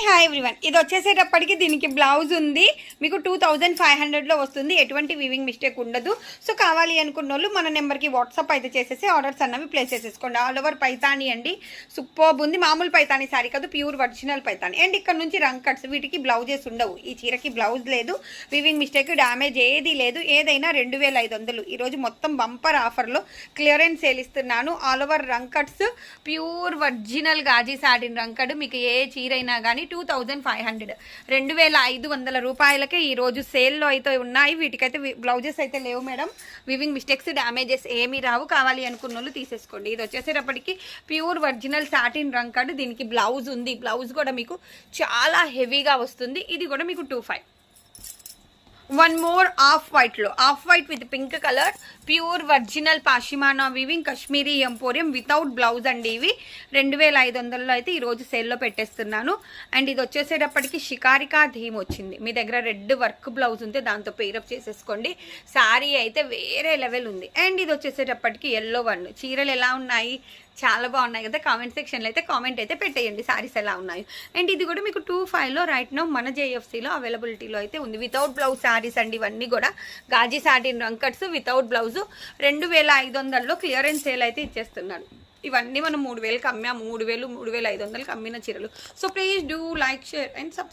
Hi everyone, ఇది వచ్చేసేటప్పటికి దీనికి బ్లౌజ్ ఉంది. మీకు 2500లో వస్తుంది. ఎటువంటి వీవింగ్ మిస్టేక్ ఉండదు. సో కావాలి అనుకున్న వాళ్ళు మన నెంబర్కి వాట్సాప్ అయితే చేసేసి ఆర్డర్స్ అన్నవి ప్లేస్ చేసేసుకోండి. ఆల్ ఓవర్ పైతాని అండి, సూపర్బ్ ఉంది. మామూలు పైతాని సారీ కాదు, ప్యూర్ ఒరిజినల్ పైతాని. అండ్ ఇక్కడ నుంచి రంగ్ కట్స్, వీటికి బ్లౌజెస్ ఉండవు. ఈ చీరకి బ్లౌజ్ లేదు, వీవింగ్ మిస్టేక్, డ్యామేజ్ ఏది లేదు. ఏదైనా 2500. ఈరోజు మొత్తం బంపర్ ఆఫర్లో క్లియరెన్స్ సేల్ ఇస్తున్నాను. All over rang cuts, pure original gaji satin rang cut. మీకు ఏ చీరైనా కానీ 2500, 2500 రూపాయలకే ఈరోజు సేల్లో అయితే ఉన్నాయి. వీటికైతే బ్లౌజెస్ అయితే లేవు మేడం. వివింగ్ మిస్టేక్స్, డ్యామేజెస్ ఏమీ రావు. కావాలి అనుకున్న వాళ్ళు తీసేసుకోండి. ఇది వచ్చేసేటప్పటికి pure original satin rang cut. దీనికి బ్లౌజ్ ఉంది. బ్లౌజ్ కూడా మీకు చాలా హెవీగా వస్తుంది. ఇది కూడా మీకు 25. వన్ మోర్ ఆఫ్ వైట్లో, off white with pink colour, pure original pashmina weaving Kashmiri emporium without blouse అండి. ఇవి 2500లో అయితే ఈరోజు సేల్లో పెట్టేస్తున్నాను. అండ్ ఇది వచ్చేసేటప్పటికి షికారికా థీమ్ వచ్చింది. మీ దగ్గర రెడ్ వర్క్ బ్లౌజ్ ఉంటే దాంతో పేరప్ చేసేసుకోండి. శారీ అయితే వేరే లెవెల్ ఉంది. అండ్ ఇది వచ్చేసేటప్పటికి ఎల్లో వన్. చీరలు ఎలా ఉన్నాయి? చాలా బాగున్నాయి కదా. కామెంట్ సెక్షన్లో అయితే కామెంట్ అయితే పెట్టేయండి శారీస్ ఎలా ఉన్నాయి. అండ్ ఇది కూడా మీకు 25లో రైట్ నౌ మన జేఎఫ్సీలో అవైలబిలిటీలో అయితే ఉంది. వితౌట్ బ్లౌజ్ శారీస్ అండి. ఇవన్నీ కూడా gaji satin rang cuts without blouse 2500లో క్లియరెన్స్ సేల్ అయితే ఇచ్చేస్తున్నాను. ఇవన్నీ మనం 3000కి అమ్మాము. 3000, 3500కి అమ్మిన చీరలు. So please do like, share and subscribe.